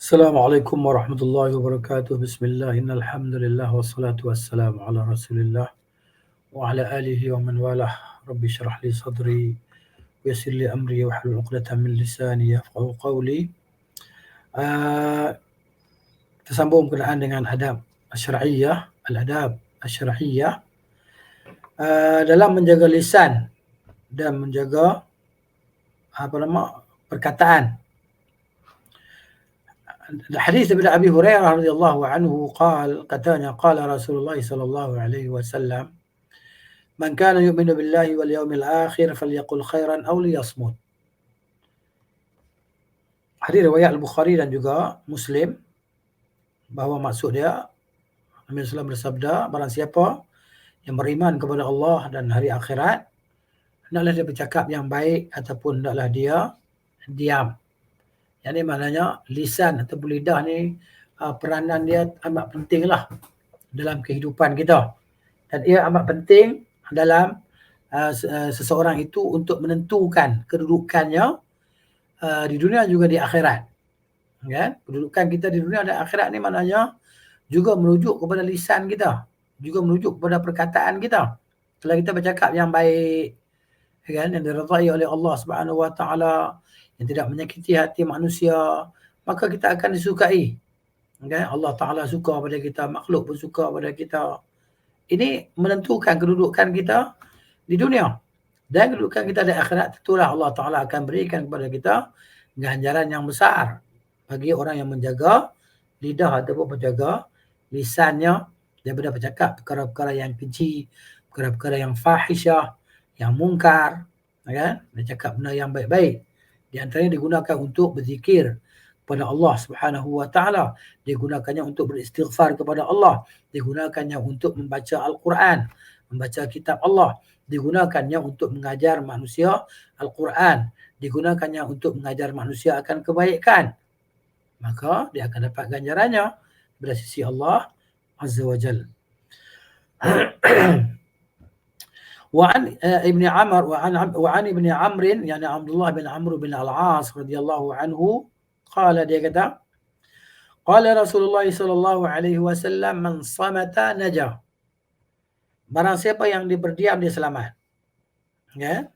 Assalamualaikum warahmatullahi wabarakatuh. Bismillah, innal hamdalillah wassalatu wassalamu ala Rasulillah wa ala alihi wa man walah. Rabbi shrah li sadri wa yassir li amri wahlul 'uqdatam min lisani yafqahu qawli. Kita sambung berkenaan dengan adab syar'iyyah, al-adab syar'iyyah dalam menjaga lisan dan menjaga perkataan. Hadis daripada Abi Hurairah radhiyallahu anhu katanya qala Rasulullah sallallahu alaihi wasallam, man kana yu'minu billahi wal yawmil akhir falyaqul khairan aw liyasmut. Hadis riwayat Al-Bukhari dan juga Muslim, bahawa maksud dia Nabi SAW bersabda, barang siapa yang beriman kepada Allah dan hari akhirat, hendaklah dia bercakap yang baik ataupun hendaklah dia diam. Yang ni maknanya lisan ataupun lidah ni peranan dia amat pentinglah dalam kehidupan kita. Dan ia amat penting dalam seseorang itu untuk menentukan kedudukannya di dunia juga di akhirat. Kan? Kedudukan kita di dunia dan akhirat ni maknanya juga merujuk kepada lisan kita, juga merujuk kepada perkataan kita. Kalau kita bercakap yang baik, kan, yang diridai oleh Allah Subhanahu Wa Taala, yang tidak menyakiti hati manusia, maka kita akan disukai. Okay? Allah Ta'ala suka pada kita, makhluk pun suka pada kita. Ini menentukan kedudukan kita di dunia. Dan kedudukan kita di akhirat, tentulah Allah Ta'ala akan berikan kepada kita ganjaran yang besar bagi orang yang menjaga lidah ataupun menjaga lisannya daripada bercakap perkara-perkara yang keji, perkara-perkara yang fahisyah, yang mungkar, kan? Dia cakap benda yang baik-baik. Di antaranya digunakan untuk berzikir kepada Allah Subhanahu Wa Taala, digunakannya untuk beristighfar kepada Allah, digunakannya untuk membaca Al-Quran, membaca kitab Allah, digunakannya untuk mengajar manusia Al-Quran, digunakannya untuk mengajar manusia akan kebaikan. Maka dia akan dapat ganjarannya dari sisi Allah Azza wa Jalla. وعن ابن عمر وعن ابن عمرو يعني عبد الله بن عمرو بن العاص رضي الله عنه قال dia kata قال رسول الله صلى الله عليه وسلم من صمت نجا. Barang siapa yang berdiam dia selamat. Ya.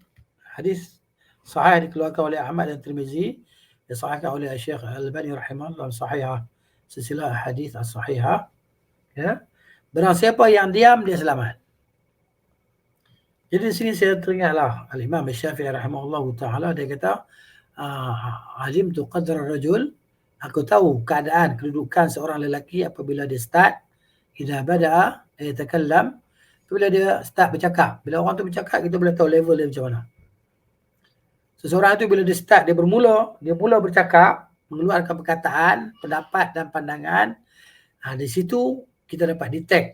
Hadis sahih dikeluarkan oleh Ahmad dan Tirmizi, disahihkan oleh Syekh Al-Albani rahimahullah dalam sahihah silsilah hadis as-sahihah. Ya. Barang siapa yang diam dia selamat. Jadi di sini saya teringatlah Al-Imam Syafi'i rahimahullah ta'ala, dia kata alimtu qadra rajul, aku tahu keadaan kedudukan seorang lelaki apabila dia start, idza bada'a yatakallam, apabila dia start bercakap. Bila orang tu bercakap, kita boleh tahu level dia macam mana. Seseorang itu bila dia start, dia mula bercakap, mengeluarkan perkataan, pendapat dan pandangan, di situ kita dapat detect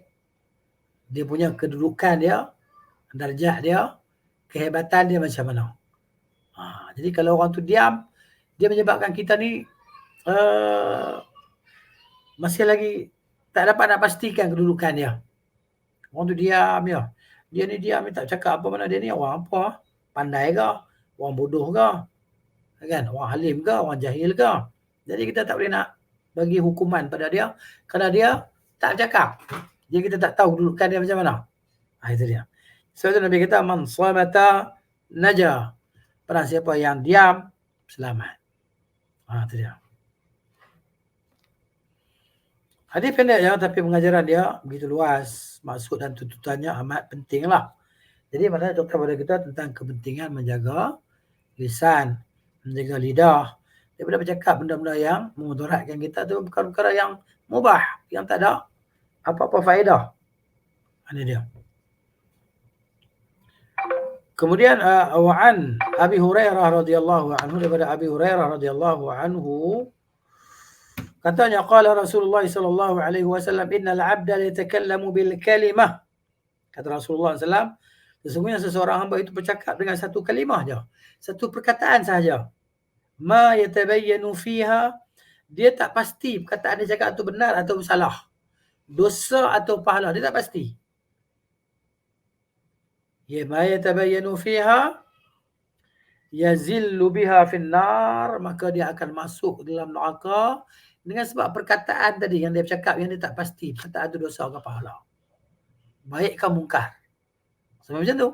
dia punya kedudukan dia, darjah dia, kehebatan dia macam mana. Jadi kalau orang tu diam, dia menyebabkan kita ni masih lagi tak dapat nak pastikan kedudukan dia. Orang tu diam ya. Dia ni diam, ni tak cakap apa, mana dia ni orang apa? Pandai ke? Orang bodoh ke? Kan? Orang alim ke? Orang jahil ke? Jadi kita tak boleh nak bagi hukuman pada dia kerana dia tak cakap. Jadi kita tak tahu kedudukan dia macam mana. Itu dia. Sebab itu Nabi kata man samata naja. Barang siapa yang diam selamat. Itu dia. Hadis pendek ya, tapi pengajaran dia begitu luas. Maksud dan tuntutannya amat pentinglah. Jadi maknanya doktor kepada kita tentang kepentingan menjaga lisan, menjaga lidah daripada bercakap benda-benda yang memudaratkan kita, itu perkara-perkara yang mubah, yang tak ada apa-apa faedah. Ini dia. Kemudian wa'an Abi Hurairah radhiyallahu anhu, daripada Abi Hurairah radhiyallahu anhu katanya qala Rasulullah sallallahu alaihi wasallam innal 'abda yatakallamu bil kalimah. Kata Rasulullah sallallahu, sesungguhnya seseorang hamba itu bercakap dengan satu kalimah saja, satu perkataan sahaja. Ma yatabayyanu fiha, dia tak pasti perkataan dia cakap itu benar atau salah, dosa atau pahala, dia tak pasti. Ya ma yatabayyanu fiha yazillu biha fin nar, maka dia akan masuk dalam neraka dengan sebab perkataan tadi yang dia cakap yang dia tak pasti, perkataan tu dosa ke pahala. Baik ke mungkar. Sebab macam tu.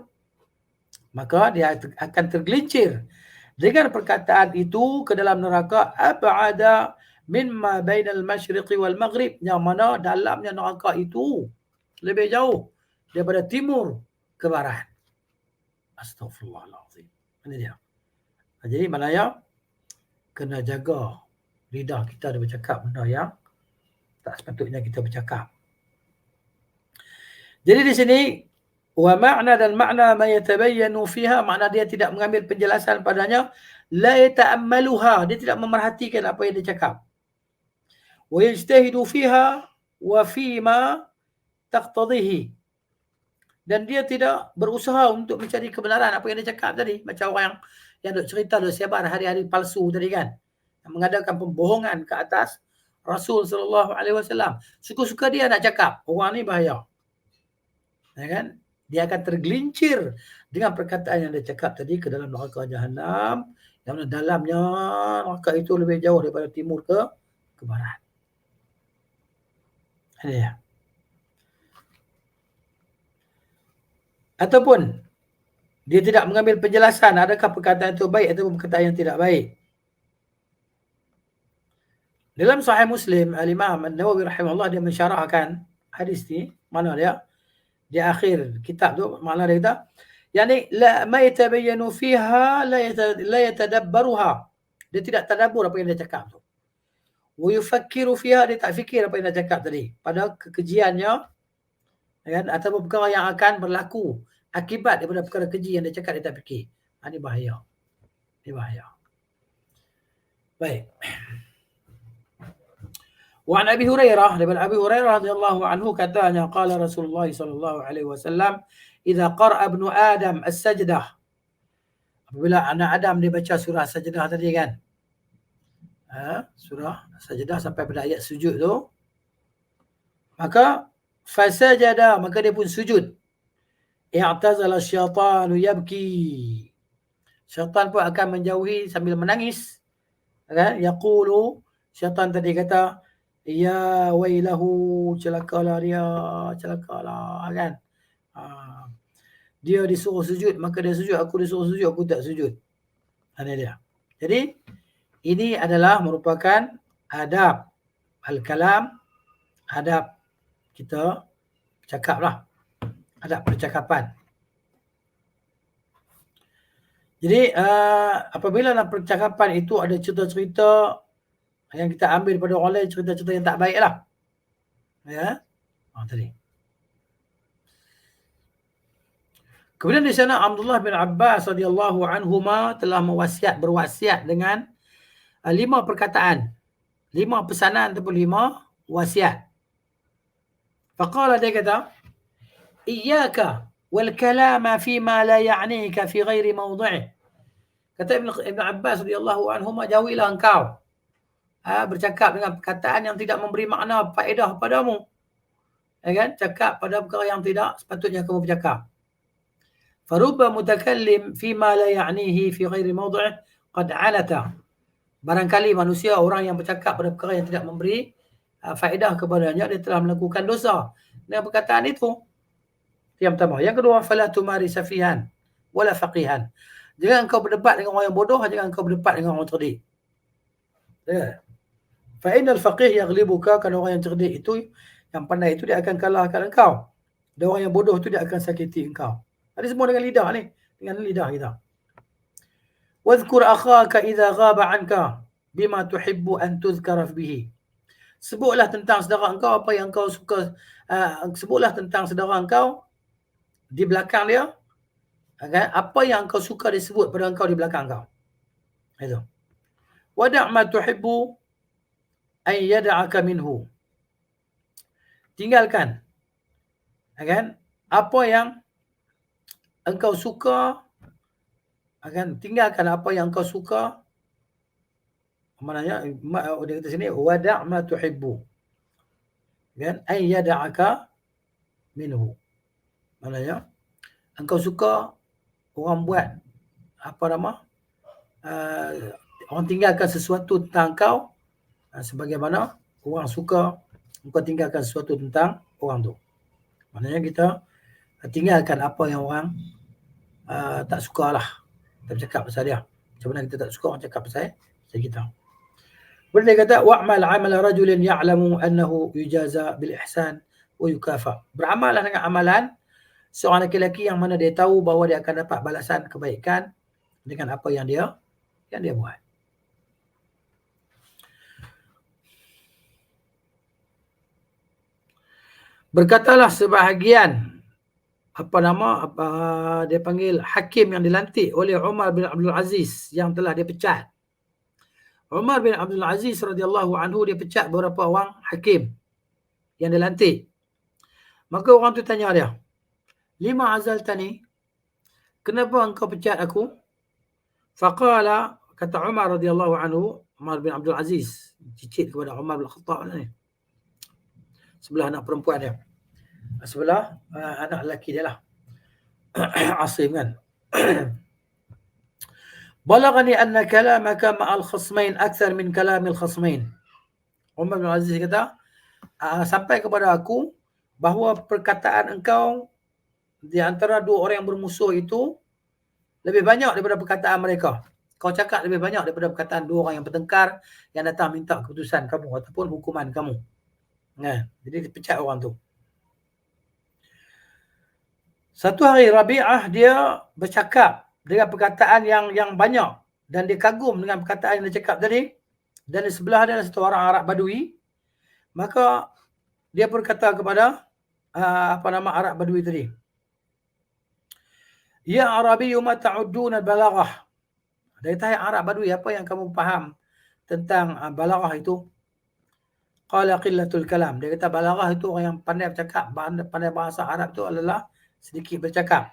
Maka dia akan tergelincir dengan perkataan itu ke dalam neraka ab'ada mimma bainal masyriqi wal maghrib, yang mana dalamnya neraka itu lebih jauh daripada timur ke barat. Astaghfirullahalazim. Ini dia. Jadi maknanya kena jaga lidah kita dia bercakap benda yang tak sepatutnya kita bercakap. Jadi di sini wa ma'na dan makna ma yatabayyanu fiha, makna dia tidak mengambil penjelasan padanya, la yata'ammaluha, dia tidak memerhatikan apa yang dia cakap. Wa yajtahidu fiha wa fima taqtadihi, dan dia tidak berusaha untuk mencari kebenaran apa yang dia cakap tadi, macam orang yang duk cerita duk sebar hari-hari palsu tadi kan, yang mengadakan pembohongan ke atas Rasul sallallahu alaihi wasallam. Suka-suka dia nak cakap, orang ni bahaya. Ya kan? Dia akan tergelincir dengan perkataan yang dia cakap tadi ke dalam neraka Jahannam, yang dalamnya neraka itu lebih jauh daripada timur ke barat. Ini ya. Ataupun dia tidak mengambil penjelasan adakah perkataan itu baik atau perkataan yang tidak baik. Dalam Sahih Muslim, Al-Imam An-Nawawi rahimahullah dia mensyarahkan hadis ni, mana dia? Di akhir kitab tu makna dia kata, yani la ma yatabayyanu fiha la yatadabbaruha. Dia tidak tadabbur apa yang dia cakap tu. Wa yufakkiru fiha, dia tak fikir apa yang dia cakap tadi. Pada kekejiannya, kan, atau perkara yang akan berlaku akibat daripada perkara keji yang dia cakap dia tak fikir. Ini bahaya. Ini bahaya. Baik. Wa an Abi Hurairah, daripada Abi Hurairah radhiyallahu anhu katanya, qala Rasulullah sallallahu alaihi wasallam, idza qara'a ibnu Adam as-sajdah, apabila anak Adam dia baca surah sajdah tadi kan, surah sajdah sampai pada ayat sujud tu, maka fasajada, maka dia pun sujud. I'tazala syaitanu yabki, syaitan pun akan menjauhi sambil menangis, kan? Yaqulu, syaitan tadi kata, ya wailahu, celakalah dia, celakalah, kan? Dia disuruh sujud, maka dia sujud, aku disuruh sujud, aku tak sujud. Ini dia. Jadi ini adalah merupakan adab al-kalam, adab kita cakap lah, adab percakapan. Jadi apabila dalam percakapan itu ada cerita-cerita yang kita ambil pada orang lain, cerita-cerita yang tak baik lah. Ya. Tadi. Kemudian di sana Abdullah bin Abbas radhiyallahu anhuma telah berwasiat dengan 5 perkataan, 5 pesanan ataupun 5 wasiat. Faqala, dia kata, iyyaka wal kalama fima la ya'nika fi ghairi mawdi'ih. Kata Ibn Abbas radhiyallahu anhuma, jauhilah engkau bercakap dengan perkataan yang tidak memberi makna faedah padamu. Ya kan? Cakap pada perkara yang tidak sepatutnya kamu bercakap. Farubba mutakallim fima la ya'nihi fi ghairi mawdi'ih qad 'alata. Barangkali manusia, orang yang bercakap pada perkara yang tidak memberi faedah kepadanya, dia telah melakukan dosa dengan perkataan itu. Yang pertama. Yang kedua, fala tumari safihan wala faqihan. Jangan engkau berdebat dengan orang yang bodoh, jangan engkau berdebat dengan orang cerdik. Ya. Fa innal faqih yaghlibuka, kan orang yang cerdik itu, yang pandai itu, dia akan kalahkan engkau. Dan orang yang bodoh itu dia akan sakiti engkau. Ada semua dengan lidah ni, dengan lidah kita. Wadhkur akhaka idza ghaba anka bima tuhibbu an tuzkara bihi. Sebutlah tentang saudara engkau apa yang engkau suka, sebutlah tentang saudara engkau di belakang dia, okay? Apa yang engkau suka disebut pada engkau di belakang engkau. Itu. Wada' ma tuhibbu an yad'aka minhu. Tinggalkan, kan? Apa yang engkau suka, akan tinggalkan apa yang engkau suka. Maknanya dia kata sini, wada' ma tuhibbu, kan? An yad'aka minhu. Maknanya engkau suka orang buat apa nama, orang tinggalkan sesuatu tentang kau, sebagaimana orang suka engkau tinggalkan sesuatu tentang orang tu. Maknanya kita tinggalkan apa yang orang tak sukalah. Kita bercakap pasal dia. Macam mana kita tak suka orang cakap pasal kita. Kemudian dia kata wa'mal 'amala rajulin ya'lamu annahu yujaza bil ihsan wa yukafa. Beramallah dengan amalan seorang lelaki yang mana dia tahu bahawa dia akan dapat balasan kebaikan dengan apa yang dia buat. Berkatalah sebahagian dia panggil hakim yang dilantik oleh Umar bin Abdul Aziz yang telah dia pecat. Umar bin Abdul Aziz radhiyallahu anhu dia pecat beberapa orang hakim yang dilantik. Maka orang tu tanya dia, "Lima azaltani? Kenapa engkau pecat aku?" Faqala, kata Umar radhiyallahu anhu, Umar bin Abdul Aziz cicit kepada Umar bin Khattab ni. Sebelah anak perempuan dia. Sebelah anak lelaki dia lah. Asim kan. Balaghani anna kalamaka ma'al khasmain akthar min kalamil khasmain. Umar bin Aziz kata, sampai kepada aku bahawa perkataan engkau di antara dua orang yang bermusuh itu lebih banyak daripada perkataan mereka. Kau cakap lebih banyak daripada perkataan dua orang yang bertengkar yang datang minta keputusan kamu ataupun hukuman kamu. Jadi dipecat orang tu. Satu hari Rabi'ah dia bercakap dengan perkataan yang banyak dan dia kagum dengan perkataan yang dia cakap tadi, dan di sebelah dia ada satu orang Arab Badui. Maka dia berkata kepada Arab Badui tadi, "Ya Arabi, ma ta'udduna al-balaghah?" Dia tanya Arab Badui, apa yang kamu faham tentang balaghah itu? Qala qillatul kalam. Dia kata balaghah itu orang yang pandai bercakap, pandai bahasa Arab itu adalah sedikit bercakap.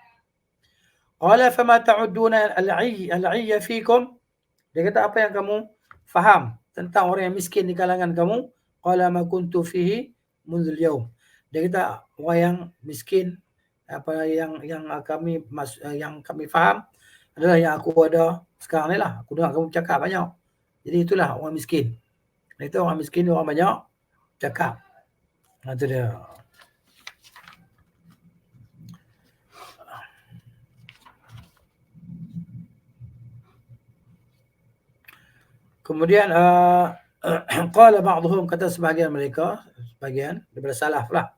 Qala fama ta'udduna al-'ayya fikum? Dia kata apa yang kamu faham tentang orang yang miskin di kalangan kamu? Qala ma kuntu fihi mundzul yaum. Dia kata orang yang miskin yang kami faham adalah yang aku ada sekarang ni lah. Aku dengar kamu cakap banyak. Jadi itulah orang miskin. Itu orang miskin, orang banyak cakap. Itu dia. Kemudian qala ba'dhum, kata sebahagian mereka, sebahagian daripada salaf lah.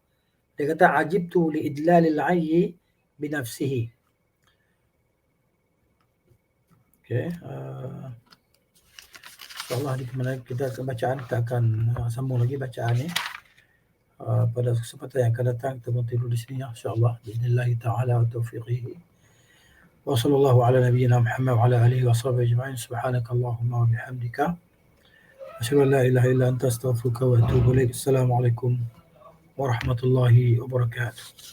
Dia kata ajibtu li idlalil 'ayyi bi nafsihi. Okey, insyaallah di mana kita bacaan kita akan sambung lagi bacaan ni. Pada kesempatan yang akan datang kita berhenti di sini insyaallah باذن taala wa taufiqihi. Wa sallallahu ala nabiyyina Muhammad wa ala alihi wa sahbihi ajma'in. Subhanakallahumma wa bihamdika asyhadu an la ilaha illa anta astaghfiruka wa atubu ilaik. Assalamualaikum warahmatullahi wabarakatuh.